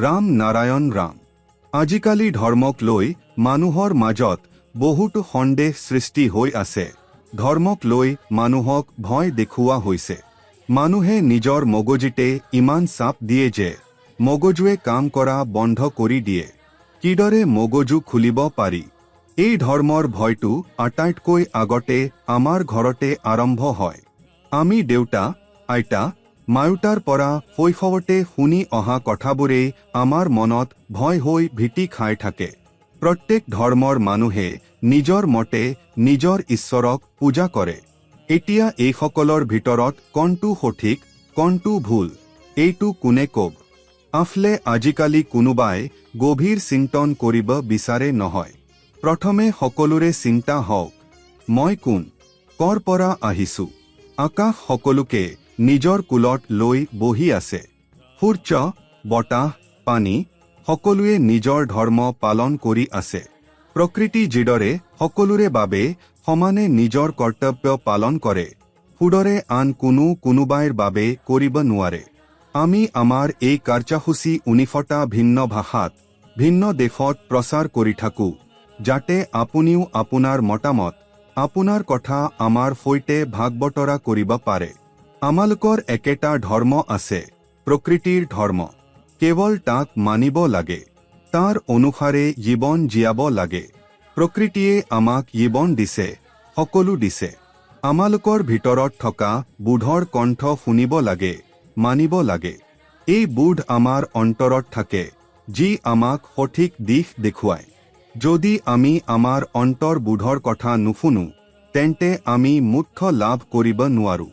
ৰাম নাৰায়ণ ৰাম। আজিকালি ধৰ্মক লৈ মানুহৰ মাজত বহুতো সন্দেহ সৃষ্টি হৈ আছে। ধৰ্মক লৈ মানুহক ভয় দেখুওৱা হৈছে। মানুহে নিজৰ মগজুতে ইমান চাপ দিয়ে যে মগজুৱে কাম কৰা বন্ধ কৰি দিয়ে। কিদৰে মগজু খুলিব পাৰি? এই ধৰ্মৰ ভয়টো আটাইতকৈ আগতে আমাৰ ঘৰতে আৰম্ভ হয়। আমি দেউতা, আইতা, মায়োতাৰ পৰা শৈশৱতে শুনি অহা কথাবোৰেই আমাৰ মনত ভয় হৈ ভীতি খাই থাকে। প্ৰত্যেক ধৰ্মৰ মানুহে নিজৰ মতে নিজৰ ঈশ্বৰক পূজা কৰে। এতিয়া এইসকলৰ ভিতৰত কোনটো সঠিক, কোনটো ভুল, এইটো কোনে ক'ব? আফলে আজিকালি কোনোবাই গভীৰ চিন্তন কৰিব বিচাৰে নহয়। প্ৰথমে সকলোৰে চিন্তা হওক, মই কোন, কৰ পৰা আহিছো? আকাশ সকলোকে নিজৰ কুলত লৈ বহি আছে। সূৰ্য, বতাহ, পানী সকলোৱে নিজৰ ধৰ্ম পালন কৰি আছে। প্ৰকৃতি যিদৰে সকলোৰে বাবে সমানে নিজৰ কৰ্তব্য পালন কৰে, সুদৰে আন কোনোবাইৰ বাবে কৰিব নোৱাৰে। আমি আমাৰ এই কাৰ্যসূচী 19টা ভিন্ন ভাষাত, ভিন্ন দেশত প্ৰচাৰ কৰি থাকো, যাতে আপুনিও আপোনাৰ মতামত, আপোনাৰ কথা আমাৰ সৈতে ভাগ বতৰা কৰিব পাৰে। আমালোকৰ একেটা ধৰ্ম আছে, প্ৰকৃতিৰ ধৰ্ম। কেৱল তাক মানিব লাগে। তাৰ অনুসাৰে জীৱন জীয়াব লাগে। প্ৰকৃতিয়ে আমাক জীৱন দিছে, সকলো দিছে। আমালোকৰ ভিতৰত থকা বুধৰ কণ্ঠ শুনিব লাগে, মানিব লাগে। এই বুধ আমাৰ অন্তৰত থাকে, যি আমাক সঠিক দিশ দেখুৱায়। যদি আমি আমাৰ অন্তৰ বুধৰ কথা নুশুনো, তেন্তে আমি মোক্ষ লাভ কৰিব নোৱাৰো।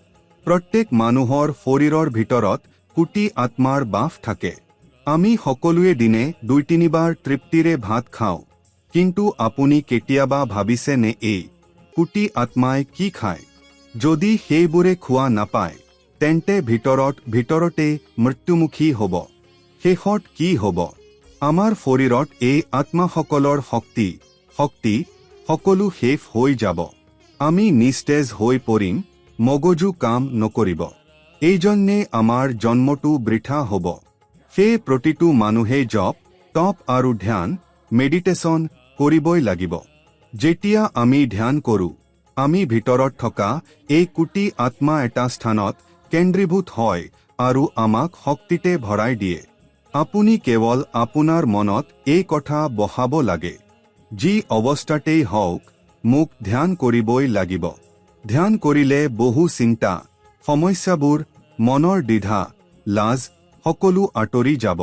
প্ৰত্যেক মানুহৰ শৰীৰৰ ভিতৰত কোটি আত্মাৰ বাস থাকে। আমি সকলোৱে দিনে 2-3 বাৰ তৃপ্তিৰে ভাত খাওঁ। কিন্তু আপুনি কেতিয়াবা ভাবিছে নে এই কোটি আত্মাই কি খায়? যদি সেইবোৰে খোৱা নাপায়, তেন্তে ভিতৰতে মৃত্যুমুখী হ'ব। শেষত কি হ'ব? আমাৰ শৰীৰত এই আত্মাসকলৰ শক্তি সকলো শেষ হৈ যাব। আমি নিস্তেজ হৈ পৰিম, মগজু কাম নকৰিব। এইজন্যে আমাৰ জন্মটো বৃথা হ'ব। সেয়ে প্ৰতিটো মানুহে জপ, তপ আৰু ধ্যান, মেডিটেশ্যন কৰিবই লাগিব। যেতিয়া আমি ধ্যান কৰোঁ, আমি ভিতৰত থকা এই কোটি আত্মা এটা স্থানত কেন্দ্ৰীভূত হয় আৰু আমাক শক্তিতে ভৰাই দিয়ে। আপুনি কেৱল আপোনাৰ মনত এই কথা বহাব লাগে, যি অৱস্থাতেই হওক, মোক ধ্যান কৰিবই লাগিব। ধ্যান কৰিলে বহু চিন্তা, সমস্যাবোৰ, মনৰ দ্বিধা, লাজ সকলো আঁতৰি যাব।